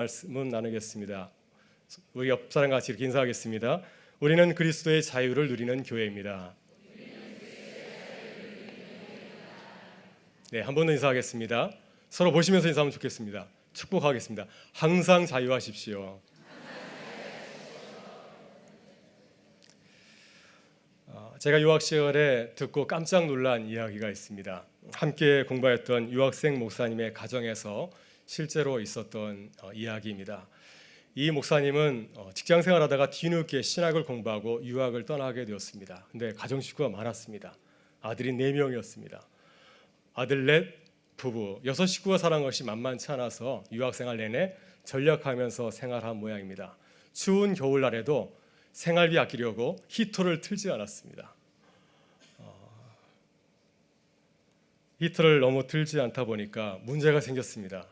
말씀은 나누겠습니다. 우리 옆 사람 같이 이렇게 인사하겠습니다. 우리는 그리스도의 자유를 누리는 교회입니다. 네, 한 번 더 인사하겠습니다. 서로 보시면서 인사하면 좋겠습니다. 축복하겠습니다. 항상 자유하십시오. 제가 유학 시절에 듣고 깜짝 놀란 이야기가 있습니다. 함께 공부했던 유학생 목사님의 가정에서 실제로 있었던 이야기입니다. 이 목사님은 직장 생활하다가 뒤늦게 신학을 공부하고 유학을 떠나게 되었습니다. 근데 가정 식구가 많았습니다. 아들이 4명이었습니다. 아들 넷, 부부 6식구가 살아간 것이 만만치 않아서 유학생활 내내 전역하면서 생활한 모양입니다. 추운 겨울날에도 생활비 아끼려고 히터를 틀지 않았습니다. 히터를 너무 틀지 않다 보니까 문제가 생겼습니다.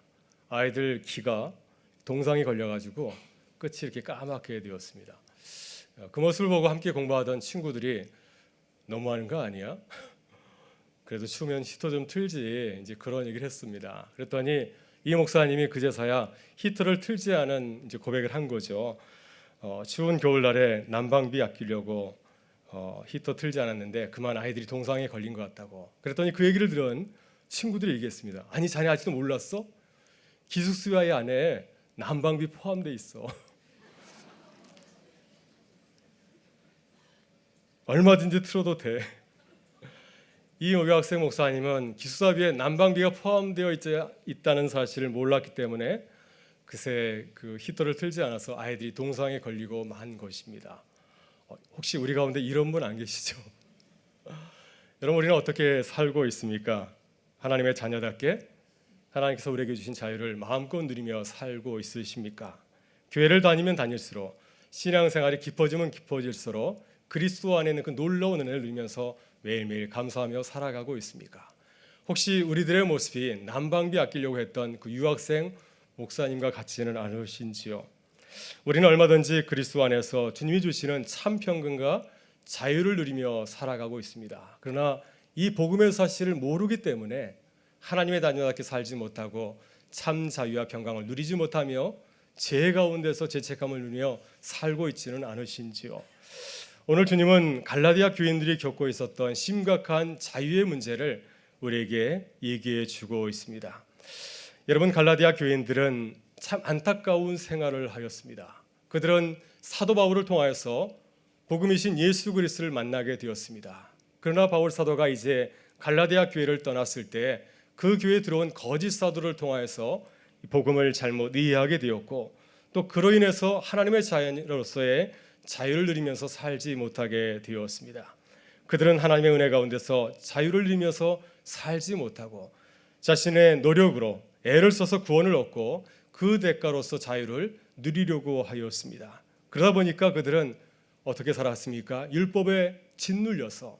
아이들 키가 동상이 걸려가지고 끝이 이렇게 까맣게 되었습니다. 그 모습을 보고 함께 공부하던 친구들이 너무하는 거 아니야? 그래도 추우면 히터 좀 틀지, 이제 그런 얘기를 했습니다. 그랬더니 이 목사님이 그제서야 히터를 틀지 않은 이제 고백을 한 거죠. 추운 겨울날에 난방비 아끼려고 히터 틀지 않았는데 그만 아이들이 동상에 걸린 것 같다고. 그랬더니 그 얘기를 들은 친구들이 얘기했습니다. 아니 자네 아직도 몰랐어? 기숙수의 안에 난방비 포함돼 있어. 얼마든지 틀어도 돼. 이 유학생 목사님은 기숙사비에 난방비가 포함되어 있다는 사실을 몰랐기 때문에 그새 그 히터를 틀지 않아서 아이들이 동상에 걸리고 만 것입니다. 혹시 우리 가운데 이런 분 안 계시죠? 여러분, 우리는 어떻게 살고 있습니까? 하나님의 자녀답게 하나님께서 우리에게 주신 자유를 마음껏 누리며 살고 있으십니까? 교회를 다니면 다닐수록, 신앙생활이 깊어지면 깊어질수록 그리스도 안에 있는 그 놀라운 은혜를 누리면서 매일매일 감사하며 살아가고 있습니까? 혹시 우리들의 모습이 난방비 아끼려고 했던 그 유학생 목사님과 같지는 않으신지요? 우리는 얼마든지 그리스도 안에서 주님이 주시는 참 평강과 자유를 누리며 살아가고 있습니다. 그러나 이 복음의 사실을 모르기 때문에 하나님의 자녀답게 살지 못하고 참 자유와 평강을 누리지 못하며 죄 가운데서 죄책감을 누리며 살고 있지는 않으신지요? 오늘 주님은 갈라디아 교인들이 겪고 있었던 심각한 자유의 문제를 우리에게 얘기해 주고 있습니다. 여러분, 갈라디아 교인들은 참 안타까운 생활을 하였습니다. 그들은 사도 바울을 통하여서 복음이신 예수 그리스도를 만나게 되었습니다. 그러나 바울 사도가 이제 갈라디아 교회를 떠났을 때 그 교회에 들어온 거짓 사도를 통하여서 복음을 잘못 이해하게 되었고, 또 그로 인해서 하나님의 자녀로서의 자유를 누리면서 살지 못하게 되었습니다. 그들은 하나님의 은혜 가운데서 자유를 누리면서 살지 못하고 자신의 노력으로 애를 써서 구원을 얻고 그 대가로서 자유를 누리려고 하였습니다. 그러다 보니까 그들은 어떻게 살았습니까? 율법에 짓눌려서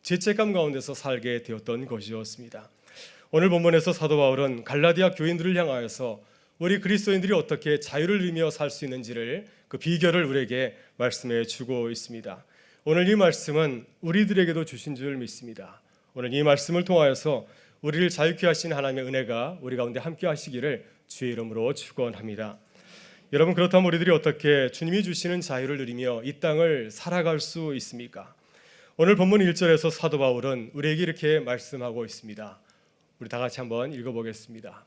죄책감 가운데서 살게 되었던 것이었습니다. 오늘 본문에서 사도 바울은 갈라디아 교인들을 향하여서 우리 그리스도인들이 어떻게 자유를 누리며 살 수 있는지를 그 비결을 우리에게 말씀해 주고 있습니다. 오늘 이 말씀은 우리들에게도 주신 줄 믿습니다. 오늘 이 말씀을 통하여서 우리를 자유케 하신 하나님의 은혜가 우리 가운데 함께 하시기를 주의 이름으로 축원합니다. 여러분, 그렇다면 우리들이 어떻게 주님이 주시는 자유를 누리며 이 땅을 살아갈 수 있습니까? 오늘 본문 1절에서 사도 바울은 우리에게 이렇게 말씀하고 있습니다. 우리 다 같이 한번 읽어보겠습니다.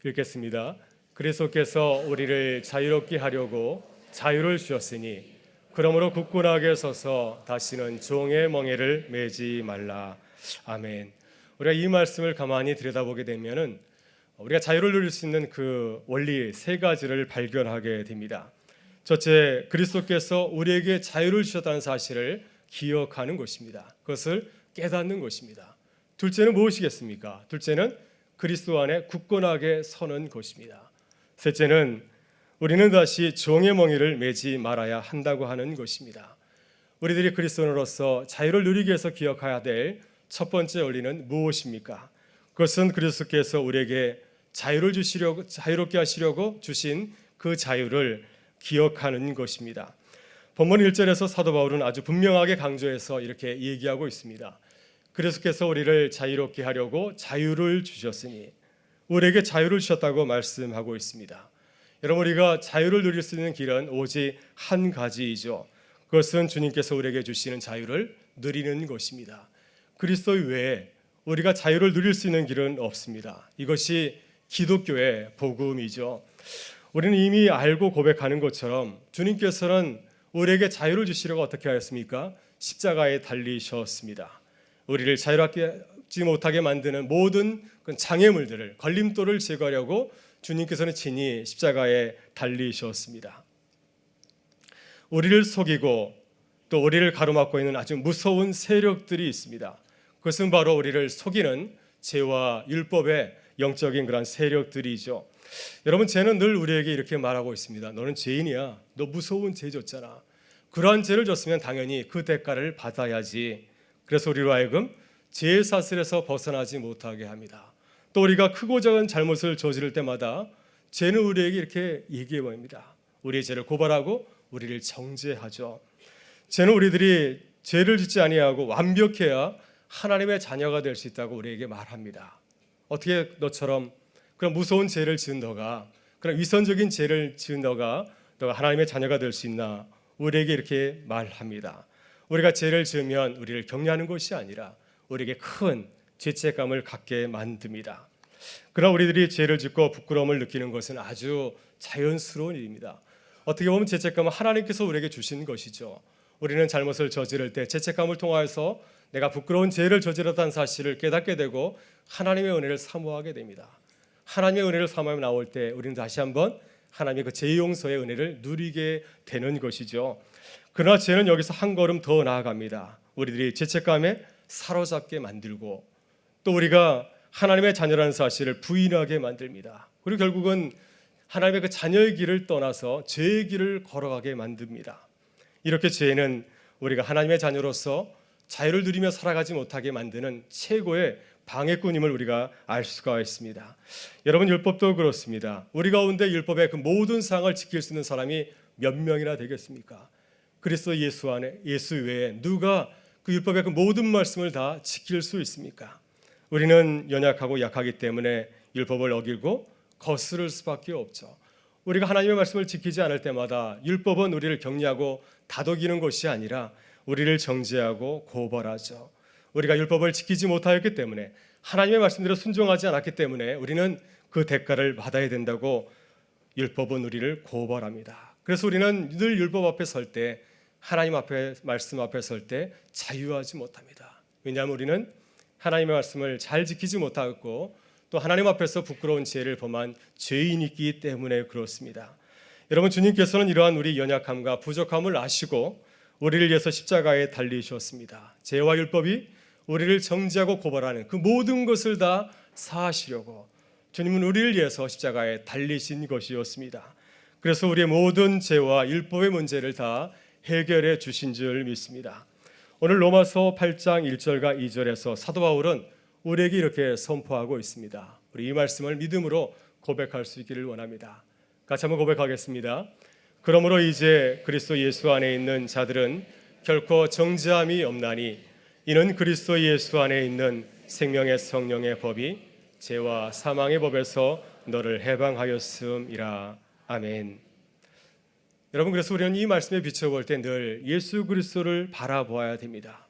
읽겠습니다. 그리스도께서 우리를 자유롭게 하려고 자유를 주셨으니 그러므로 굳건하게 서서 다시는 종의 멍에를 매지 말라. 아멘. 우리가 이 말씀을 가만히 들여다보게 되면은 우리가 자유를 누릴 수 있는 그 원리 3가지를 발견하게 됩니다. 첫째, 그리스도께서 우리에게 자유를 주셨다는 사실을 기억하는 것입니다. 그것을 깨닫는 것입니다. 둘째는 무엇이겠습니까? 둘째는 그리스도 안에 굳건하게 서는 것입니다. 셋째는 우리는 다시 종의 멍에를 매지 말아야 한다고 하는 것입니다. 우리들이 그리스도인으로서 자유를 누리기 위해서 기억해야 될 첫 번째 원리는 무엇입니까? 그것은 그리스도께서 우리에게 자유롭게 하시려고 주신 그 자유를 기억하는 것입니다. 본문 1절에서 사도 바울은 아주 분명하게 강조해서 이렇게 얘기하고 있습니다. 그리스도께서 우리를 자유롭게 하려고 자유를 주셨으니 우리에게 자유를 주셨다고 말씀하고 있습니다. 여러분, 우리가 자유를 누릴 수 있는 길은 오직 한 가지이죠. 그것은 주님께서 우리에게 주시는 자유를 누리는 것입니다. 그리스도 외에 우리가 자유를 누릴 수 있는 길은 없습니다. 이것이 기독교의 복음이죠. 우리는 이미 알고 고백하는 것처럼 주님께서는 우리에게 자유를 주시려고 어떻게 하였습니까? 십자가에 달리셨습니다. 우리를 자유롭지 못하게 만드는 모든 장애물들을, 걸림돌을 제거하려고 주님께서는 친히 십자가에 달리셨습니다. 우리를 속이고 또 우리를 가로막고 있는 아주 무서운 세력들이 있습니다. 그것은 바로 우리를 속이는 죄와 율법의 영적인 그런 세력들이죠. 여러분, 죄는 늘 우리에게 이렇게 말하고 있습니다. 너는 죄인이야. 너 무서운 죄 졌잖아. 그러한 죄를 졌으면 당연히 그 대가를 받아야지. 그래서 우리로 하여금 죄의 사슬에서 벗어나지 못하게 합니다. 또 우리가 크고 작은 잘못을 저지를 때마다 죄는 우리에게 이렇게 얘기해 봅니다. 우리의 죄를 고발하고 우리를 정죄하죠. 죄는 우리들이 죄를 짓지 아니하고 완벽해야 하나님의 자녀가 될 수 있다고 우리에게 말합니다. 어떻게 너처럼 그런 무서운 죄를 지은 너가, 그런 위선적인 죄를 지은 너가 하나님의 자녀가 될 수 있나? 우리에게 이렇게 말합니다. 우리가 죄를 지으면 우리를 격려하는 것이 아니라 우리에게 큰 죄책감을 갖게 만듭니다. 그러나 우리들이 죄를 짓고 부끄러움을 느끼는 것은 아주 자연스러운 일입니다. 어떻게 보면 죄책감은 하나님께서 우리에게 주신 것이죠. 우리는 잘못을 저지를 때 죄책감을 통하여서 내가 부끄러운 죄를 저질렀다는 사실을 깨닫게 되고 하나님의 은혜를 사모하게 됩니다. 하나님의 은혜를 사모하며 나올 때 우리는 다시 한번 하나님의 그 죄 용서의 은혜를 누리게 되는 것이죠. 그러나 죄는 여기서 한 걸음 더 나아갑니다. 우리들이 죄책감에 사로잡게 만들고 또 우리가 하나님의 자녀라는 사실을 부인하게 만듭니다. 그리고 결국은 하나님의 그 자녀의 길을 떠나서 죄의 길을 걸어가게 만듭니다. 이렇게 죄는 우리가 하나님의 자녀로서 자유를 누리며 살아가지 못하게 만드는 최고의 방해꾼임을 우리가 알 수가 있습니다. 여러분, 율법도 그렇습니다. 우리 가운데 율법의 그 모든 사항을 지킬 수 있는 사람이 몇 명이나 되겠습니까? 그리스도 예수 안에, 예수 외에 누가 그 율법의 그 모든 말씀을 다 지킬 수 있습니까? 우리는 연약하고 약하기 때문에 율법을 어기고 거스를 수밖에 없죠. 우리가 하나님의 말씀을 지키지 않을 때마다 율법은 우리를 격려하고 다독이는 것이 아니라 우리를 정죄하고 고발하죠. 우리가 율법을 지키지 못하였기 때문에, 하나님의 말씀대로 순종하지 않았기 때문에 우리는 그 대가를 받아야 된다고 율법은 우리를 고발합니다. 그래서 우리는 늘 율법 앞에 설 때, 하나님 앞에, 말씀 앞에 설 때 자유하지 못합니다. 왜냐하면 우리는 하나님의 말씀을 잘 지키지 못하고 또 하나님 앞에서 부끄러운 죄를 범한 죄인이기 때문에 그렇습니다. 여러분, 주님께서는 이러한 우리 연약함과 부족함을 아시고 우리를 위해서 십자가에 달리셨습니다. 죄와 율법이 우리를 정죄하고 고발하는 그 모든 것을 다 사하시려고 주님은 우리를 위해서 십자가에 달리신 것이었습니다. 그래서 우리의 모든 죄와 율법의 문제를 다 해결해 주신 줄 믿습니다. 오늘 로마서 8장 1절과 2절에서 사도 바울은 우리에게 이렇게 선포하고 있습니다. 우리 이 말씀을 믿음으로 고백할 수 있기를 원합니다. 같이 한번 고백하겠습니다. 그러므로 이제 그리스도 예수 안에 있는 자들은 결코 정죄함이 없나니 이는 그리스도 예수 안에 있는 생명의 성령의 법이 죄와 사망의 법에서 너를 해방하였음이라. 아멘. 여러분, 그래서 우리는 이 말씀에 비춰볼 때 늘 예수 그리스도를 바라보아야 됩니다.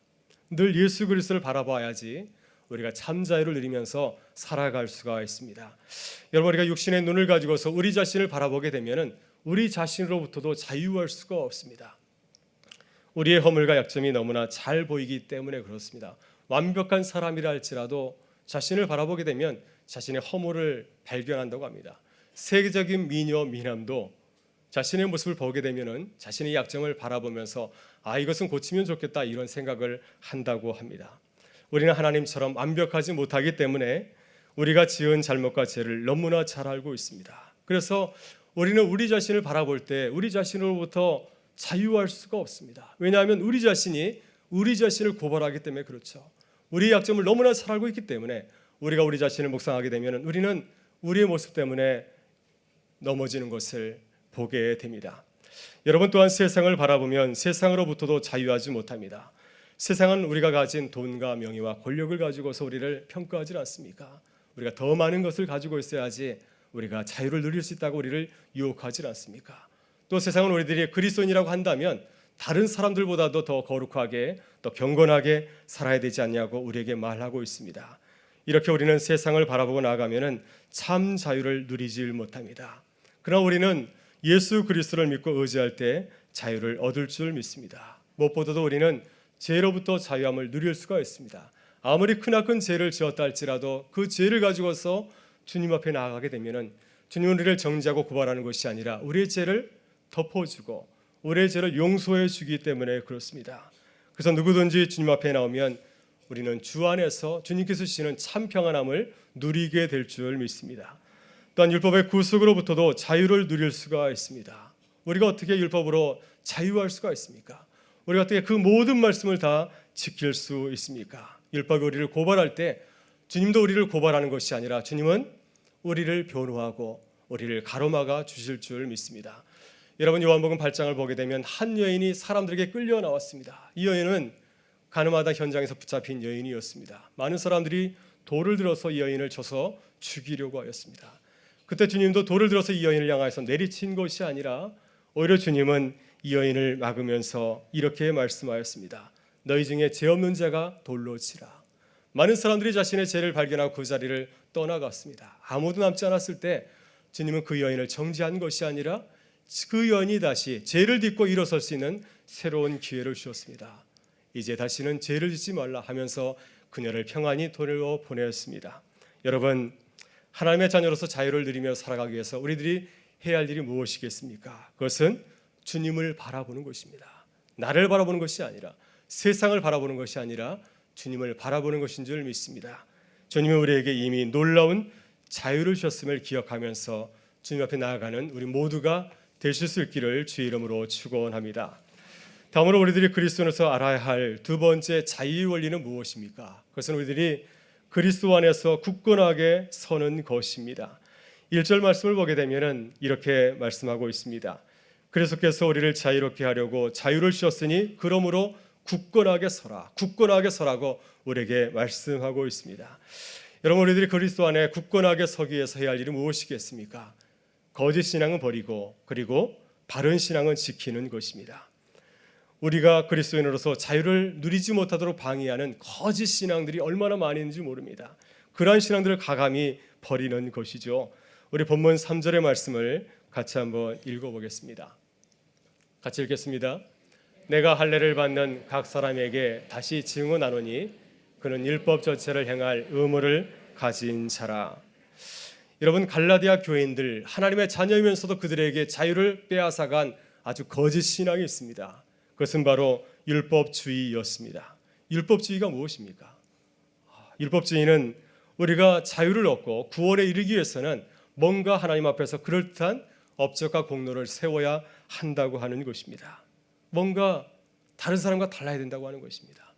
늘 예수 그리스도를 바라봐야지 우리가 참 자유를 누리면서 살아갈 수가 있습니다. 여러분, 우리가 육신의 눈을 가지고서 우리 자신을 바라보게 되면은 우리 자신으로부터도 자유할 수가 없습니다. 우리의 허물과 약점이 너무나 잘 보이기 때문에 그렇습니다. 완벽한 사람이라 할지라도 자신을 바라보게 되면 자신의 허물을 발견한다고 합니다. 세계적인 미녀 미남도 자신의 모습을 보게 되면은 자신의 약점을 바라보면서 이것은 고치면 좋겠다 이런 생각을 한다고 합니다. 우리는 하나님처럼 완벽하지 못하기 때문에 우리가 지은 잘못과 죄를 너무나 잘 알고 있습니다. 그래서 우리는 우리 자신을 바라볼 때 우리 자신으로부터 자유할 수가 없습니다. 왜냐하면 우리 자신이 우리 자신을 고발하기 때문에 그렇죠. 우리의 약점을 너무나 잘 알고 있기 때문에 우리가 우리 자신을 묵상하게 되면 우리는 우리의 모습 때문에 넘어지는 것을 보게 됩니다. 여러분 또한 세상을 바라보면 세상으로부터도 자유하지 못합니다. 세상은 우리가 가진 돈과 명예와 권력을 가지고서 우리를 평가하지 않습니까? 우리가 더 많은 것을 가지고 있어야지 우리가 자유를 누릴 수 있다고 우리를 유혹하지 않습니까? 또 세상은 우리들이 그리스도인이라고 한다면 다른 사람들보다도 더 거룩하게, 더 경건하게 살아야 되지 않냐고 우리에게 말하고 있습니다. 이렇게 우리는 세상을 바라보고 나아가면 참 자유를 누리지 못합니다. 그러나 우리는 예수 그리스도를 믿고 의지할 때 자유를 얻을 줄 믿습니다. 무엇보다도 우리는 죄로부터 자유함을 누릴 수가 있습니다. 아무리 크나큰 죄를 지었다 할지라도 그 죄를 가지고서 주님 앞에 나아가게 되면 주님은 우리를 정죄하고 고발하는 것이 아니라 우리의 죄를 덮어주고 우리의 죄를 용서해 주기 때문에 그렇습니다. 그래서 누구든지 주님 앞에 나오면 우리는 주 안에서 주님께서 주시는 참 평안함을 누리게 될 줄 믿습니다. 또한 율법의 구속으로부터도 자유를 누릴 수가 있습니다. 우리가 어떻게 율법으로 자유할 수가 있습니까? 우리가 어떻게 그 모든 말씀을 다 지킬 수 있습니까? 율법이 우리를 고발할 때 주님도 우리를 고발하는 것이 아니라 주님은 우리를 변호하고 우리를 가로막아 주실 줄 믿습니다. 여러분, 요한복음 8장을 보게 되면 한 여인이 사람들에게 끌려 나왔습니다. 이 여인은 가늠하다 현장에서 붙잡힌 여인이었습니다. 많은 사람들이 돌을 들어서 이 여인을 쳐서 죽이려고 하였습니다. 그때 주님도 돌을 들어서 이 여인을 향해서 내리친 것이 아니라 오히려 주님은 이 여인을 막으면서 이렇게 말씀하였습니다. 너희 중에 죄 없는 자가 돌로 치라. 많은 사람들이 자신의 죄를 발견하고 그 자리를 떠나갔습니다. 아무도 남지 않았을 때 주님은 그 여인을 정죄한 것이 아니라 그 여인이 다시 죄를 딛고 일어설 수 있는 새로운 기회를 주셨습니다. 이제 다시는 죄를 짓지 말라 하면서 그녀를 평안히 돌로 보내었습니다. 여러분, 하나님의 자녀로서 자유를 누리며 살아가기 위해서 우리들이 해야 할 일이 무엇이겠습니까? 그것은 주님을 바라보는 것입니다. 나를 바라보는 것이 아니라, 세상을 바라보는 것이 아니라 주님을 바라보는 것인 줄 믿습니다. 주님은 우리에게 이미 놀라운 자유를 주셨음을 기억하면서 주님 앞에 나아가는 우리 모두가 되실 수 있기를 주의 이름으로 축원합니다. 다음으로 우리들이 그리스도인으로서 알아야 할 두 번째 자유의 원리는 무엇입니까? 그것은 우리들이 그리스도 안에서 굳건하게 서는 것입니다. 1절 말씀을 보게 되면 이렇게 말씀하고 있습니다. 그리스도께서 우리를 자유롭게 하려고 자유를 주셨으니 그러므로 굳건하게 서라, 굳건하게 서라고 우리에게 말씀하고 있습니다. 여러분, 우리들이 그리스도 안에 굳건하게 서기 위해서 해야 할 일이 무엇이겠습니까? 거짓 신앙은 버리고 그리고 바른 신앙은 지키는 것입니다. 우리가 그리스도인으로서 자유를 누리지 못하도록 방해하는 거짓 신앙들이 얼마나 많이 있는지 모릅니다. 그러한 신앙들을 가감히 버리는 것이죠. 우리 본문 3절의 말씀을 같이 한번 읽어보겠습니다. 같이 읽겠습니다. 내가 할례를 받는 각 사람에게 다시 증언하노니 그는 율법 전체를 행할 의무를 가진 자라. 여러분, 갈라디아 교인들, 하나님의 자녀이면서도 그들에게 자유를 빼앗아간 아주 거짓 신앙이 있습니다. 그것은 바로 율법주의였습니다. 율법주의가 무엇입니까? 율법주의는 우리가 자유를 얻고 구원에 이르기 위해서는 뭔가 하나님 앞에서 그럴듯한 업적과 공로를 세워야 한다고 하는 것입니다. 뭔가 다른 사람과 달라야 된다고 하는 것입니다.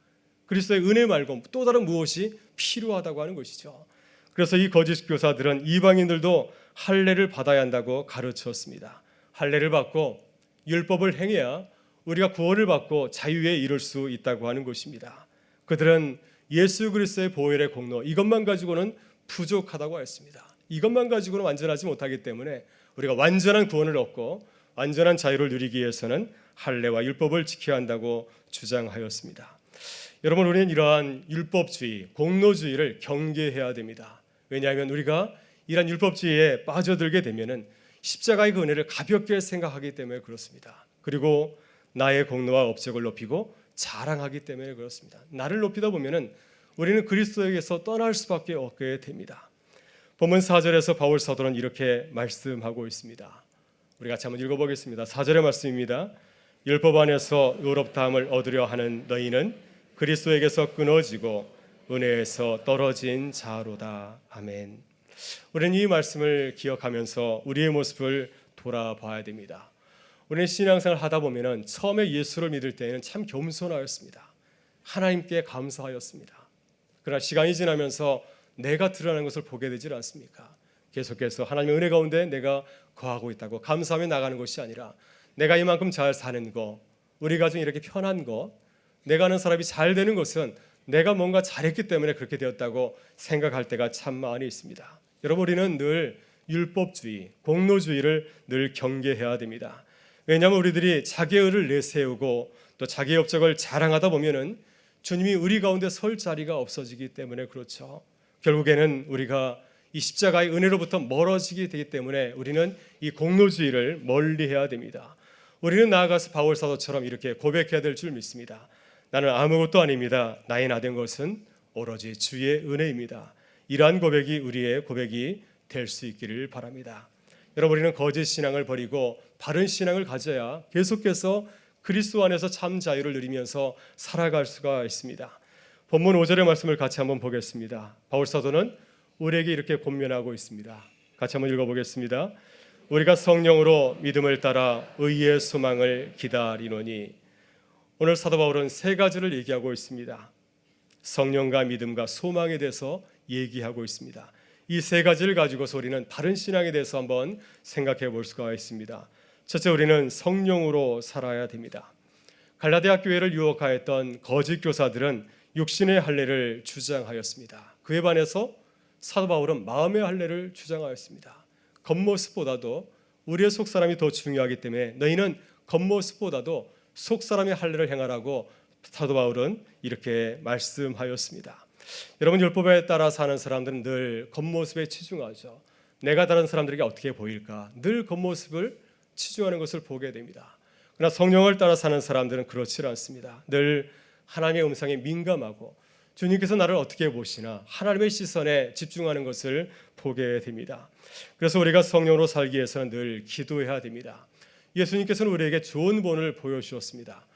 그리스도의 은혜 말고 또 다른 무엇이 필요하다고 하는 것이죠. 그래서 이 거짓 교사들은 이방인들도 할례를 받아야 한다고 가르쳤습니다. 할례를 받고 율법을 행해야 우리가 구원을 받고 자유에 이를 수 있다고 하는 것입니다. 그들은 예수 그리스도의 보혈의 공로, 이것만 가지고는 부족하다고 했습니다. 이것만 가지고는 완전하지 못하기 때문에 우리가 완전한 구원을 얻고 완전한 자유를 누리기 위해서는 할례와 율법을 지켜야 한다고 주장하였습니다. 여러분, 우리는 이러한 율법주의, 공로주의를 경계해야 됩니다. 왜냐하면 우리가 이러한 율법주의에 빠져들게 되면은 십자가의 그 은혜를 가볍게 생각하기 때문에 그렇습니다. 그리고 나의 공로와 업적을 높이고 자랑하기 때문에 그렇습니다. 나를 높이다 보면은 우리는 그리스도에게서 떠날 수밖에 없게 됩니다. 본문 4절에서 바울 사도는 이렇게 말씀하고 있습니다. 우리 같이 한번 읽어보겠습니다. 4절의 말씀입니다. 율법 안에서 의롭다함을 얻으려 하는 너희는 그리스도에게서 끊어지고 은혜에서 떨어진 자로다. 아멘. 우리는 이 말씀을 기억하면서 우리의 모습을 돌아봐야 됩니다. 우리는 신앙생활을 하다 보면 처음에 예수를 믿을 때에는 참 겸손하였습니다. 하나님께 감사하였습니다. 그러나 시간이 지나면서 내가 드러나는 것을 보게 되질 않습니까? 계속해서 하나님의 은혜 가운데 내가 거하고 있다고 감사하며 나가는 것이 아니라 내가 이만큼 잘 사는 것, 우리 가정이 이렇게 편한 것, 내가 아는 사람이 잘 되는 것은 내가 뭔가 잘했기 때문에 그렇게 되었다고 생각할 때가 참 많이 있습니다. 여러분, 우리는 늘 율법주의, 공로주의를 늘 경계해야 됩니다. 왜냐하면 우리들이 자기의 의를 내세우고 또 자기의 업적을 자랑하다 보면은 주님이 우리 가운데 설 자리가 없어지기 때문에 그렇죠. 결국에는 우리가 이 십자가의 은혜로부터 멀어지게 되기 때문에 우리는 이 공로주의를 멀리해야 됩니다. 우리는 나아가서 바울 사도처럼 이렇게 고백해야 될 줄 믿습니다. 나는 아무것도 아닙니다. 나의 나된 것은 오로지 주의 은혜입니다. 이러한 고백이 우리의 고백이 될 수 있기를 바랍니다. 여러분, 우리는 거짓 신앙을 버리고 바른 신앙을 가져야 계속해서 그리스도 안에서 참 자유를 누리면서 살아갈 수가 있습니다. 본문 5절의 말씀을 같이 한번 보겠습니다. 바울 사도는 우리에게 이렇게 권면하고 있습니다. 같이 한번 읽어보겠습니다. 우리가 성령으로 믿음을 따라 의의 소망을 기다리노니. 오늘 사도 바울은 세 가지를 얘기하고 있습니다. 성령과 믿음과 소망에 대해서 얘기하고 있습니다. 이 세 가지를 가지고서 우리는 바른 신앙에 대해서 한번 생각해 볼 수가 있습니다. 첫째, 우리는 성령으로 살아야 됩니다. 갈라디아 교회를 유혹하였던 거짓 교사들은 육신의 할례를 주장하였습니다. 그에 반해서 사도 바울은 마음의 할례를 주장하였습니다. 겉모습보다도 우리의 속사람이 더 중요하기 때문에 너희는 겉모습보다도 속사람의 할례를 행하라고 사도 바울은 이렇게 말씀하였습니다. 여러분, 율법에 따라 사는 사람들은 늘 겉모습에 치중하죠. 내가 다른 사람들에게 어떻게 보일까 늘 겉모습을 치중하는 것을 보게 됩니다. 그러나 성령을 따라 사는 사람들은 그렇지 않습니다. 늘 하나님의 음성에 민감하고 주님께서 나를 어떻게 보시나 하나님의 시선에 집중하는 것을 보게 됩니다. 그래서 우리가 성령으로 살기 위해서는 늘 기도해야 됩니다. 예수님께서는 우리에게 좋은 본을 보여주셨습니다.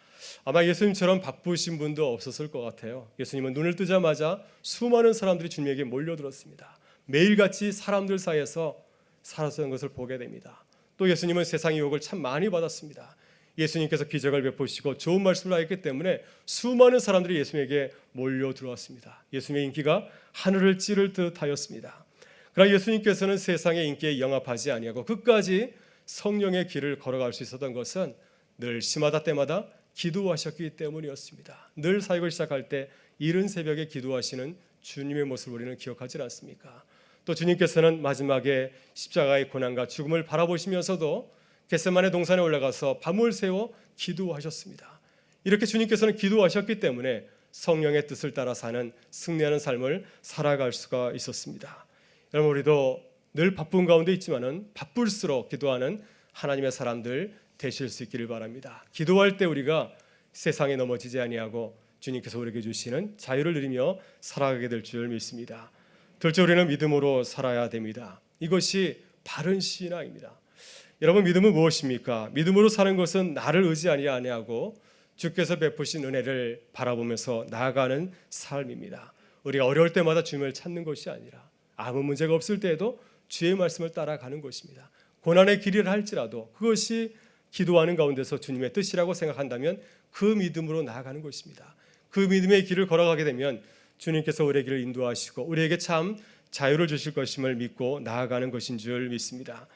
아마 예수님처럼 바쁘신 분도 없었을 것 같아요. 예수님은 눈을 뜨자마자 수많은 사람들이 주님에게 몰려들었습니다. 매일같이 사람들 사이에서 살았던 것을 보게 됩니다. 또 예수님은 세상의 유혹을 참 많이 받았습니다. 예수님께서 기적을 베푸시고 좋은 말씀을 하였기 때문에 수많은 사람들이 예수님에게 몰려 들어왔습니다. 예수님의 인기가 하늘을 찌를 듯 하였습니다. 그러나 예수님께서는 세상의 인기에 영합하지 아니하고 끝까지 성령의 길을 걸어갈 수 있었던 것은 늘 시마다 때마다 기도하셨기 때문이었습니다. 늘 사역을 시작할 때 이른 새벽에 기도하시는 주님의 모습을 우리는 기억하지 않습니까? 또 주님께서는 마지막에 십자가의 고난과 죽음을 바라보시면서도 겟세마네 동산에 올라가서 밤을 새워 기도하셨습니다. 이렇게 주님께서는 기도하셨기 때문에 성령의 뜻을 따라 사는 승리하는 삶을 살아갈 수가 있었습니다. 여러분, 우리도 늘 바쁜 가운데 있지만은 바쁠수록 기도하는 하나님의 사람들 되실 수 있기를 바랍니다. 기도할 때 우리가 세상에 넘어지지 아니하고 주님께서 우리에게 주시는 자유를 누리며 살아가게 될 줄 믿습니다. 둘째, 우리는 믿음으로 살아야 됩니다. 이것이 바른 신앙입니다. 여러분, 믿음은 무엇입니까? 믿음으로 사는 것은 나를 의지하지 아니하고 주께서 베푸신 은혜를 바라보면서 나아가는 삶입니다. 우리가 어려울 때마다 주님을 찾는 것이 아니라 아무 문제가 없을 때에도 주의 말씀을 따라가는 것입니다. 고난의 길이라 할지라도 그것이 기도하는 가운데서 주님의 뜻이라고 생각한다면 그 믿음으로 나아가는 것입니다. 그 믿음의 길을 걸어가게 되면 주님께서 우리의 길을 인도하시고 우리에게 참 자유를 주실 것임을 믿고 나아가는 것인 줄 믿습니다.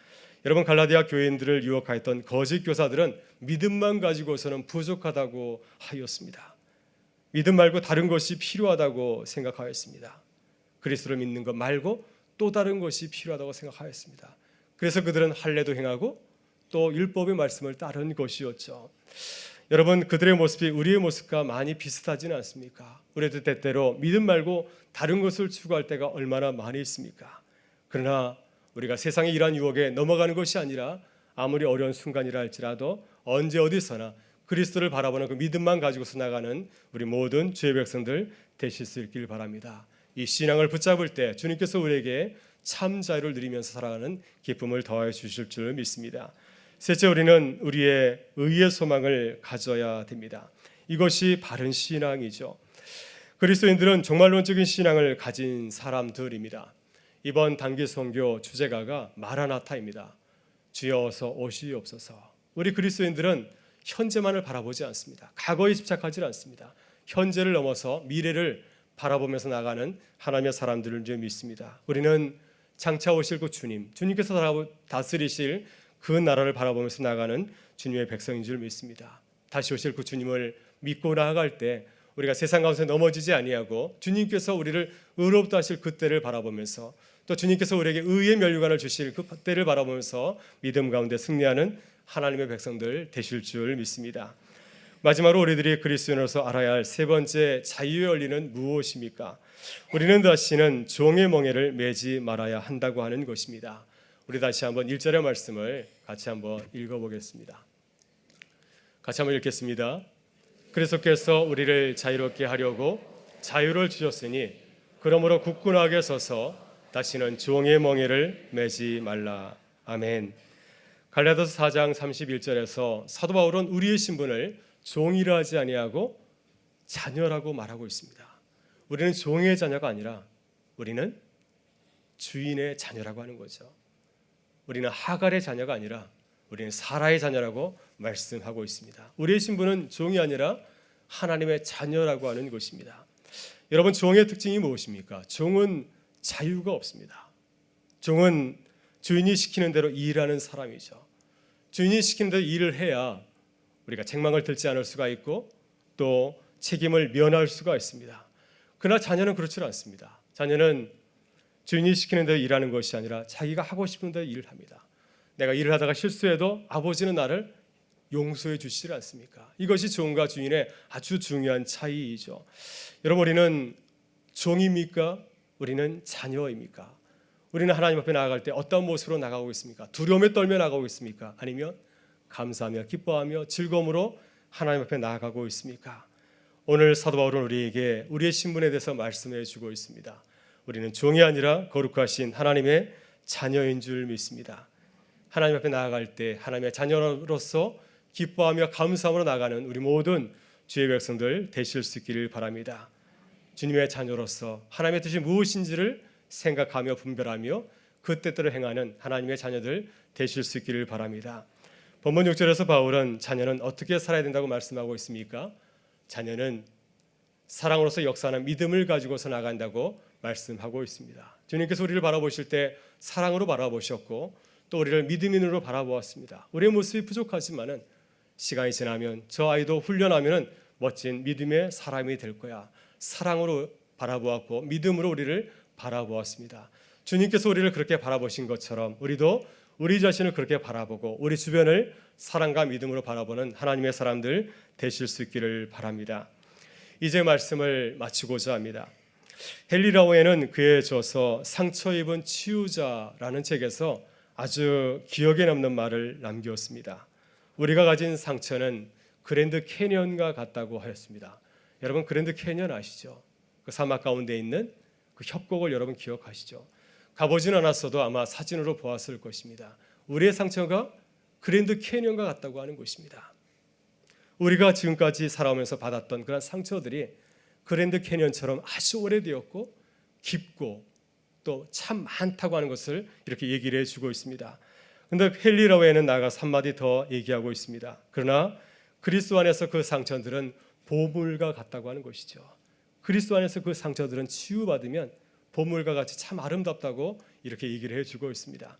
여러분, 갈라디아 교인들을 유혹하였던 거짓 교사들은 믿음만 가지고서는 부족하다고 하였습니다. 믿음 말고 다른 것이 필요하다고 생각하였습니다. 그리스도를 믿는 것 말고 또 다른 것이 필요하다고 생각하였습니다. 그래서 그들은 할례도 행하고 또 율법의 말씀을 따른 것이었죠. 여러분, 그들의 모습이 우리의 모습과 많이 비슷하지는 않습니까? 우리도 때때로 믿음 말고 다른 것을 추구할 때가 얼마나 많이 있습니까? 그러나 우리가 세상의 이러한 유혹에 넘어가는 것이 아니라 아무리 어려운 순간이라 할지라도 언제 어디서나 그리스도를 바라보는 그 믿음만 가지고서 나가는 우리 모든 주의 백성들 되실 수 있길 바랍니다. 이 신앙을 붙잡을 때 주님께서 우리에게 참 자유를 누리면서 살아가는 기쁨을 더하여 주실 줄 믿습니다. 셋째, 우리는 우리의 의의 소망을 가져야 됩니다. 이것이 바른 신앙이죠. 그리스도인들은 종말론적인 신앙을 가진 사람들입니다. 이번 단기 선교 주제가가 마라나타입니다. 주여 어서 오시옵소서. 우리 그리스도인들은 현재만을 바라보지 않습니다. 과거에 집착하지 않습니다. 현재를 넘어서 미래를 바라보면서 나가는 하나님의 사람들을 믿습니다. 우리는 장차 오실 그 주님께서 다스리실 그 나라를 바라보면서 나가는 주님의 백성인 줄 믿습니다. 다시 오실 그 주님을 믿고 나아갈 때 우리가 세상 가운데 넘어지지 아니하고 주님께서 우리를 의롭다 하실 그때를 바라보면서 또 주님께서 우리에게 의의 면류관을 주실 그때를 바라보면서 믿음 가운데 승리하는 하나님의 백성들 되실 줄 믿습니다. 마지막으로 우리들이 그리스도인으로서 알아야 할 세 번째 자유의 원리는 무엇입니까? 우리는 다시는 종의 멍에를 매지 말아야 한다고 하는 것입니다. 우리 다시 한번 1절의 말씀을 같이 한번 읽어보겠습니다. 같이 한번 읽겠습니다. 그리스도께서 우리를 자유롭게 하려고 자유를 주셨으니 그러므로 굳건하게 서서 다시는 종의 멍에를 매지 말라. 아멘. 갈라디아서 4장 31절에서 사도 바울은 우리의 신분을 종이라 하지 아니하고 자녀라고 말하고 있습니다. 우리는 종의 자녀가 아니라 우리는 주인의 자녀라고 하는 거죠. 우리는 하갈의 자녀가 아니라 우리는 사라의 자녀라고 말씀하고 있습니다. 우리의 신분은 종이 아니라 하나님의 자녀라고 하는 것입니다. 여러분, 종의 특징이 무엇입니까? 종은 자유가 없습니다. 종은 주인이 시키는 대로 일하는 사람이죠. 주인이 시키는 대로 일을 해야 우리가 책망을 들지 않을 수가 있고 또 책임을 면할 수가 있습니다. 그러나 자녀는 그렇지 않습니다. 자녀는 주인이 시키는 대로 일하는 것이 아니라 자기가 하고 싶은 대로 일을 합니다. 내가 일을 하다가 실수해도 아버지는 나를 용서해 주시지 않습니까? 이것이 종과 주인의 아주 중요한 차이이죠. 여러분, 우리는 종입니까? 우리는 자녀입니까? 우리는 하나님 앞에 나아갈 때 어떤 모습으로 나가고 있습니까? 두려움에 떨며 나가고 있습니까? 아니면 감사하며 기뻐하며 즐거움으로 하나님 앞에 나아가고 있습니까? 오늘 사도 바울은 우리에게 우리의 신분에 대해서 말씀해 주고 있습니다. 우리는 종이 아니라 거룩하신 하나님의 자녀인 줄 믿습니다. 하나님 앞에 나아갈 때 하나님의 자녀로서 기뻐하며 감사함으로 나가는 우리 모든 주의 백성들 되실 수 있기를 바랍니다. 주님의 자녀로서 하나님의 뜻이 무엇인지를 생각하며 분별하며 그 뜻대로 행하는 하나님의 자녀들 되실 수 있기를 바랍니다. 본문 6절에서 바울은 자녀는 어떻게 살아야 된다고 말씀하고 있습니까? 자녀는 사랑으로서 역사하는 믿음을 가지고서 나간다고 말씀하고 있습니다. 주님께서 우리를 바라보실 때 사랑으로 바라보셨고 또 우리를 믿음의 눈으로 바라보았습니다. 우리의 모습이 부족하지만은 시간이 지나면 저 아이도 훈련하면 멋진 믿음의 사람이 될 거야. 사랑으로 바라보았고 믿음으로 우리를 바라보았습니다. 주님께서 우리를 그렇게 바라보신 것처럼 우리도 우리 자신을 그렇게 바라보고 우리 주변을 사랑과 믿음으로 바라보는 하나님의 사람들 되실 수 있기를 바랍니다. 이제 말씀을 마치고자 합니다. 헨리 라우에는 그에 져서 상처 입은 치유자라는 책에서 아주 기억에 남는 말을 남겼습니다. 우리가 가진 상처는 그랜드 캐니언과 같다고 하였습니다. 여러분, 그랜드 캐니언 아시죠? 그 사막 가운데 있는 그 협곡을 여러분 기억하시죠? 가보진 않았어도 아마 사진으로 보았을 것입니다. 우리의 상처가 그랜드 캐니언과 같다고 하는 것입니다. 우리가 지금까지 살아오면서 받았던 그런 상처들이 그랜드 캐니언처럼 아주 오래되었고 깊고 또 참 많다고 하는 것을 이렇게 얘기를 해주고 있습니다. 그런데 헨리 라우에는 나아가서 한마디 더 얘기하고 있습니다. 그러나 그리스도 안에서 그 상처들은 보물과 같다고 하는 것이죠. 그리스도 안에서 그 상처들은 치유받으면 보물과 같이 참 아름답다고 이렇게 얘기를 해주고 있습니다.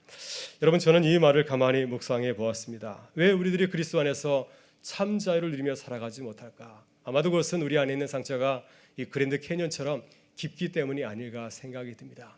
여러분, 저는 이 말을 가만히 묵상해 보았습니다. 왜 우리들이 그리스도 안에서 참 자유를 누리며 살아가지 못할까? 아마도 그것은 우리 안에 있는 상처가 이 그랜드 캐니언처럼 깊기 때문이 아닐까 생각이 듭니다.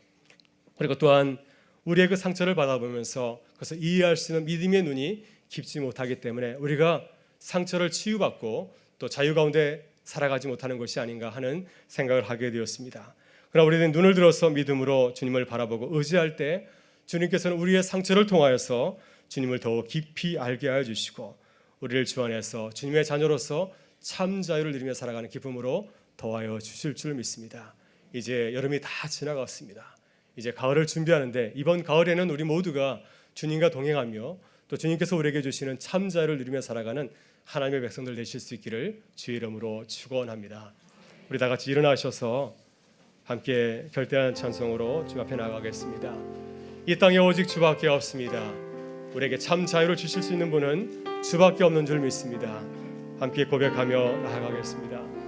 그리고 또한 우리의 그 상처를 받아보면서 그것을 이해할 수 있는 믿음의 눈이 깊지 못하기 때문에 우리가 상처를 치유받고 또 자유 가운데 살아가지 못하는 것이 아닌가 하는 생각을 하게 되었습니다. 그러나 우리는 눈을 들어서 믿음으로 주님을 바라보고 의지할 때 주님께서는 우리의 상처를 통하여서 주님을 더욱 깊이 알게 하여 주시고 우리를 주 안에서 주님의 자녀로서 참 자유를 누리며 살아가는 기쁨으로 더하여 주실 줄 믿습니다. 이제 여름이 다 지나갔습니다. 이제 가을을 준비하는데 이번 가을에는 우리 모두가 주님과 동행하며 또 주님께서 우리에게 주시는 참 자유를 누리며 살아가는 하나님의 백성들 되실 수 있기를 주의 이름으로 축원합니다. 우리 다 같이 일어나셔서 함께 결대한 찬송으로 주 앞에 나가겠습니다. 이 땅에 오직 주밖에 없습니다. 우리에게 참 자유를 주실 수 있는 분은 주밖에 없는 줄 믿습니다. 함께 고백하며 나아가겠습니다.